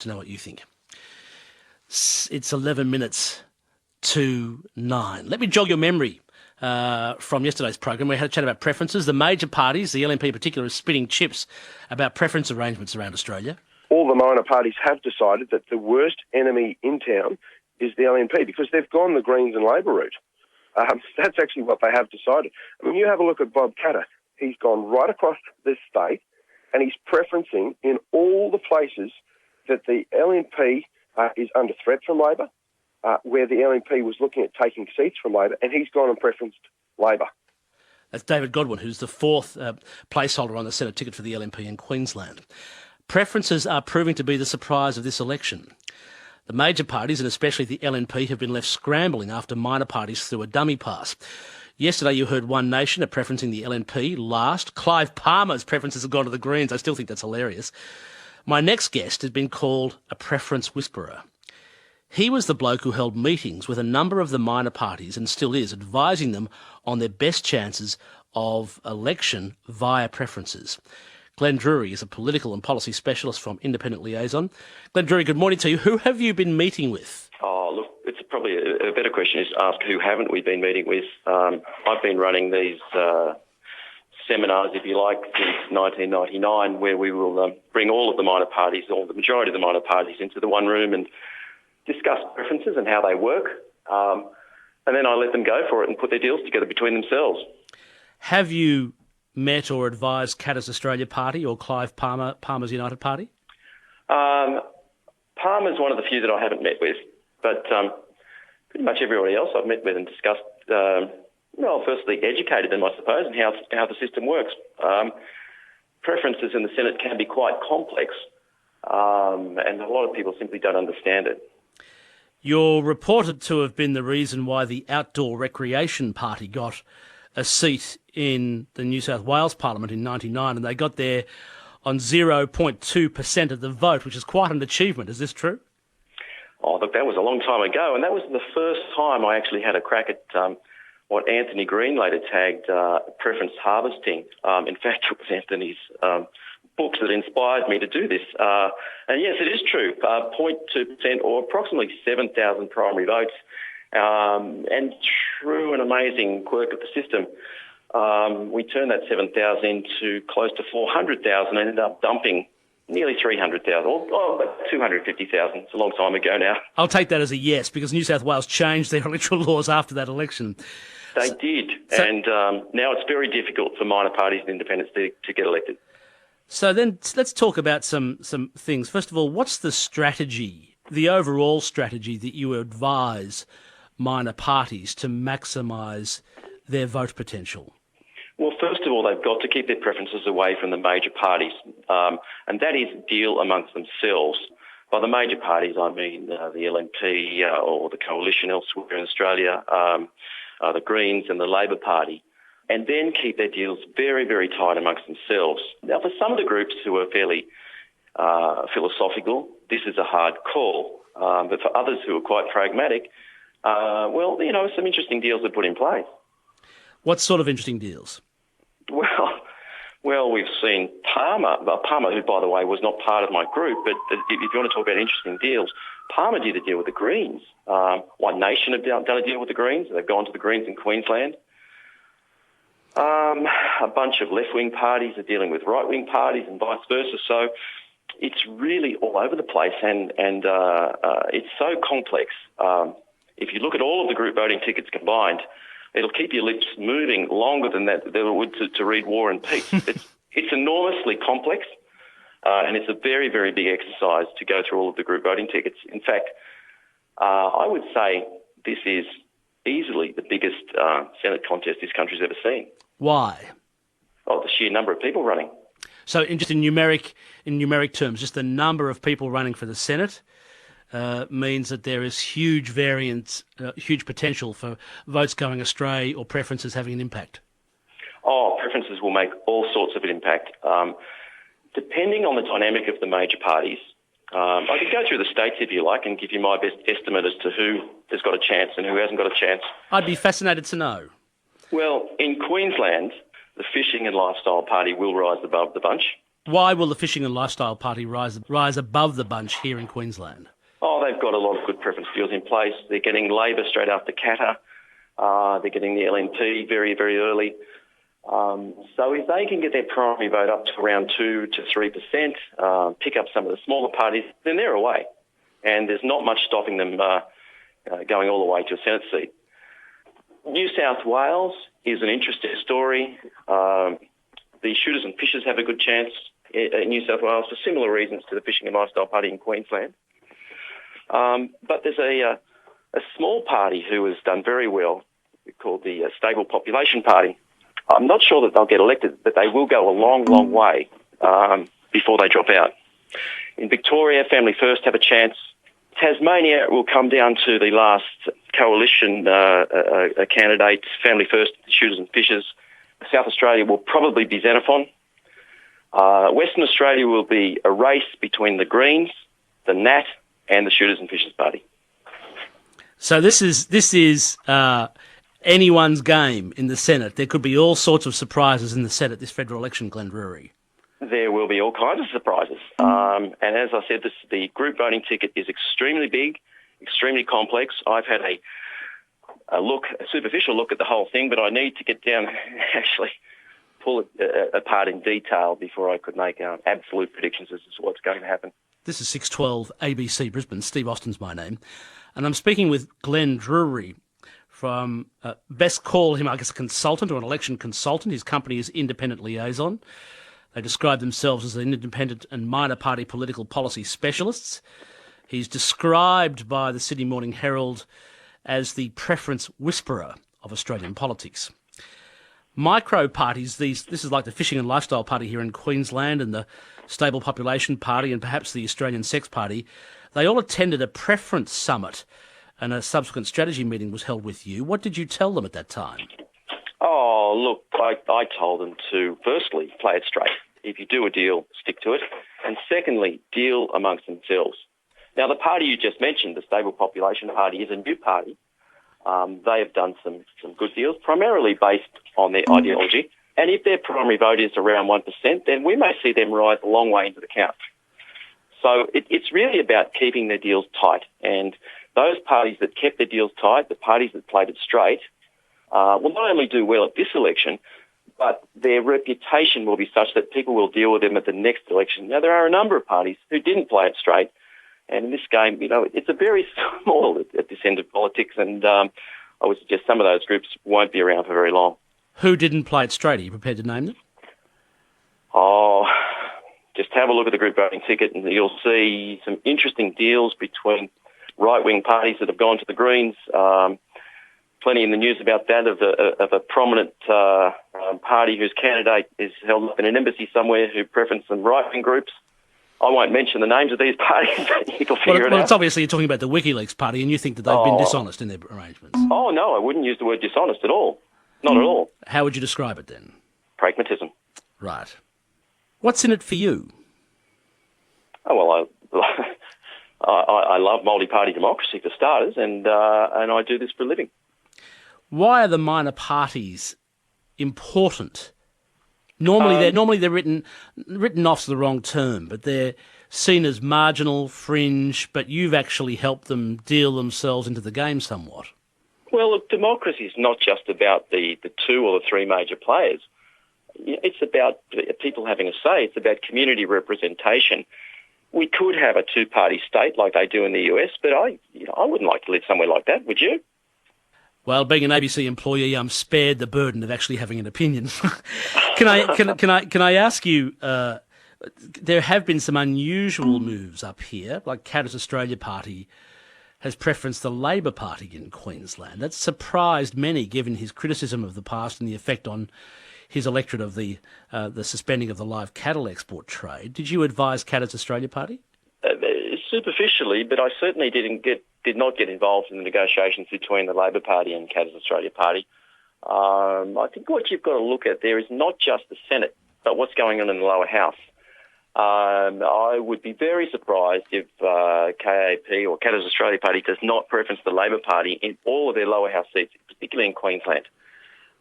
to know what you think. It's 11 minutes to 9. Let me jog your memory from yesterday's program. We had a chat about preferences. The major parties, the LNP in particular, is spitting chips about preference arrangements around Australia. All the minor parties have decided that the worst enemy in town is the LNP because they've gone the Greens and Labor route. That's actually what they have decided. I mean, you have a look at Bob Katter. He's gone right across this state and he's preferencing in all the places that the LNP is under threat from Labor, where the LNP was looking at taking seats from Labor, and he's gone and preferenced Labor. That's David Godwin, who's the fourth placeholder on the Senate ticket for the LNP in Queensland. Preferences are proving to be the surprise of this election. The major parties, and especially the LNP, have been left scrambling after minor parties threw a dummy pass. Yesterday you heard One Nation are preferencing the LNP last. Clive Palmer's preferences have gone to the Greens. I still think that's hilarious. My next guest has been called a preference whisperer. He was the bloke who held meetings with a number of the minor parties and still is, advising them on their best chances of election via preferences. Glenn Druery is a political and policy specialist from Independent Liaison. Glenn Druery, good morning to you. Who have you been meeting with? Oh, look, it's probably a better question is to ask who haven't we been meeting with. I've been running these seminars, if you like, since 1999, where we will bring all of the minor parties, or the majority of the minor parties, into the one room and discuss preferences and how they work. And then I let them go for it and put their deals together between themselves. Have you met or advised Katter's Australia Party or Clive Palmer's United Party? Palmer's one of the few that I haven't met with, but pretty much everybody else I've met with and discussed, firstly educated them, I suppose, and how the system works. Preferences in the Senate can be quite complex, and a lot of people simply don't understand it. You're reported to have been the reason why the Outdoor Recreation Party got a seat in the New South Wales Parliament in 1999, and they got there on 0.2% of the vote, which is quite an achievement. Is this true? Oh, look, that was a long time ago, and that was the first time I actually had a crack at what Anthony Green later tagged preference harvesting. In fact, it was Anthony's books that inspired me to do this. And yes, it is true, 0.2% or approximately 7,000 primary votes. And true and amazing quirk of the system, we turned that 7,000 into close to 400,000 and ended up dumping nearly 300,000, or about 250,000. It's a long time ago now. I'll take that as a yes, because New South Wales changed their electoral laws after that election. They did, and now it's very difficult for minor parties and independents to get elected. So then let's talk about some things. First of all, what's the strategy, the overall strategy that you advise minor parties to maximise their vote potential? Well, first of all, they've got to keep their preferences away from the major parties, and that is a deal amongst themselves. By the major parties, I mean the LNP or the coalition elsewhere in Australia, the Greens and the Labor Party, and then keep their deals very, very tight amongst themselves. Now, for some of the groups who are fairly philosophical, this is a hard call, but for others who are quite pragmatic, some interesting deals are put in place. What sort of interesting deals? Well, we've seen Palmer, who, by the way, was not part of my group, but if you want to talk about interesting deals, Palmer did a deal with the Greens. One Nation have done a deal with the Greens. They've gone to the Greens in Queensland. A bunch of left-wing parties are dealing with right-wing parties and vice versa. So it's really all over the place, and it's so complex. If you look at all of the group voting tickets combined, it'll keep your lips moving longer than that it would to read War and Peace. It's enormously complex, and it's a very, very big exercise to go through all of the group voting tickets. In fact, I would say this is easily the biggest Senate contest this country's ever seen. Why? Oh, the sheer number of people running. So in numeric terms, just the number of people running for the Senate means that there is huge variance, huge potential for votes going astray or preferences having an impact. Oh, preferences will make all sorts of an impact. Depending on the dynamic of the major parties, I could go through the states if you like and give you my best estimate as to who has got a chance and who hasn't got a chance. I'd be fascinated to know. Well, in Queensland, the Fishing and Lifestyle Party will rise above the bunch. Why will the Fishing and Lifestyle Party rise above the bunch here in Queensland? Oh, they've got a lot of good preference deals in place. They're getting Labor straight after Qatar. They're getting the LNP very, very early. So if they can get their primary vote up to around 2 to 3%, pick up some of the smaller parties, then they're away. And there's not much stopping them going all the way to a Senate seat. New South Wales is an interesting story. The Shooters and Fishers have a good chance in New South Wales for similar reasons to the Fishing and Lifestyle Party in Queensland. But there's a small party who has done very well called the Stable Population Party. I'm not sure that they'll get elected, but they will go a long, long way before they drop out. In Victoria, Family First have a chance. Tasmania will come down to the last coalition candidates, Family First, Shooters and Fishers. South Australia will probably be Xenophon. Western Australia will be a race between the Greens, the Nat, and the Shooters and Fishers Party. So this is anyone's game in the Senate. There could be all sorts of surprises in the Senate this federal election, Glenn Druery. There will be all kinds of surprises. And as I said, the group voting ticket is extremely big, extremely complex. I've had a superficial look at the whole thing, but I need to get down and actually pull it apart in detail before I could make absolute predictions as to what's going to happen. This is 612 ABC Brisbane. Steve Austin's my name. And I'm speaking with Glenn Druery from, best call him, I guess, a consultant or an election consultant. His company is Independent Liaison. They describe themselves as an independent and minor party political policy specialists. He's described by the Sydney Morning Herald as the preference whisperer of Australian politics. Micro parties, this is like the Fishing and Lifestyle Party here in Queensland and the Stable Population Party and perhaps the Australian Sex Party, they all attended a preference summit and a subsequent strategy meeting was held with you. What did you tell them at that time? Oh, look, I told them to, firstly, play it straight. If you do a deal, stick to it. And secondly, deal amongst themselves. Now, the party you just mentioned, the Stable Population Party, is a new party. They have done some good deals, primarily based on their ideology. And if their primary vote is around 1%, then we may see them rise a long way into the count. So it's really about keeping their deals tight. And those parties that kept their deals tight, the parties that played it straight, will not only do well at this election, but their reputation will be such that people will deal with them at the next election. Now, there are a number of parties who didn't play it straight. And in this game, it's a very small at this end of politics. And I would suggest some of those groups won't be around for very long. Who didn't play it straight? Are you prepared to name them? Oh, just have a look at the group voting ticket and you'll see some interesting deals between right-wing parties that have gone to the Greens. Plenty in the news about that of a prominent party whose candidate is held up in an embassy somewhere who preference some right-wing groups. I won't mention the names of these parties. You can figure it out. It's obviously you're talking about the WikiLeaks party and you think that they've been dishonest in their arrangements. Oh, no, I wouldn't use the word dishonest at all. Not at all. How would you describe it then? Pragmatism. Right. What's in it for you? Oh, well, I love multi-party democracy for starters, and I do this for a living. Why are the minor parties important? Normally they're written off's the wrong term, but they're seen as marginal, fringe, but you've actually helped them deal themselves into the game somewhat. Well, look, democracy is not just about the two or the three major players. It's about people having a say. It's about community representation. We could have a two-party state like they do in the US, but I wouldn't like to live somewhere like that, would you? Well, being an ABC employee, I'm spared the burden of actually having an opinion. Can I ask you? There have been some unusual moves up here, like Qattar's Australia Party has preferenced the Labor Party in Queensland. That's surprised many, given his criticism of the past and the effect on his electorate of the suspending of the live cattle export trade. Did you advise Qattar's Australia Party? Superficially, but I certainly did not get involved in the negotiations between the Labor Party and Qattar's Australia Party. I think what you've got to look at there is not just the Senate, but what's going on in the lower house. I would be very surprised if KAP or Qattar's Australia Party does not preference the Labor Party in all of their lower house seats, particularly in Queensland.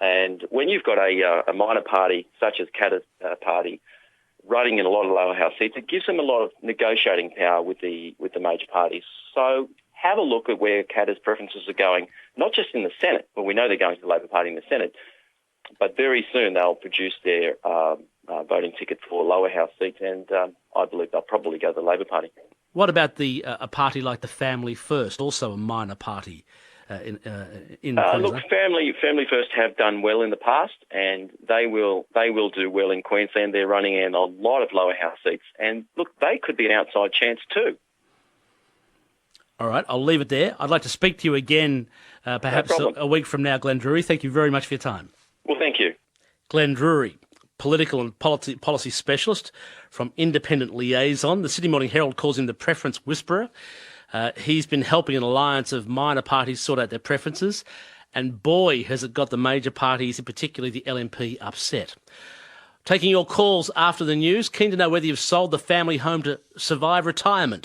And when you've got a minor party such as Qattar's party running in a lot of lower house seats. It gives them a lot of negotiating power with the major parties. So have a look at where Katter's preferences are going, not just in the Senate. Well, we know they're going to the Labor Party in the Senate, but very soon they'll produce their voting ticket for lower house seats, and I believe they'll probably go to the Labor Party. What about a party like the Family First, also a minor party in Queensland? Look, Family First have done well in the past, and they will do well in Queensland. They're running in a lot of lower house seats, and look, they could be an outside chance too. All right, I'll leave it there. I'd like to speak to you again perhaps a week from now, Glenn Druery. Thank you very much for your time. Well, thank you. Glenn Druery, political and policy specialist from Independent Liaison. The Sydney Morning Herald calls him the preference whisperer. He's been helping an alliance of minor parties sort out their preferences, and boy, has it got the major parties, and particularly the LNP, upset. Taking your calls after the news, keen to know whether you've sold the family home to survive retirement.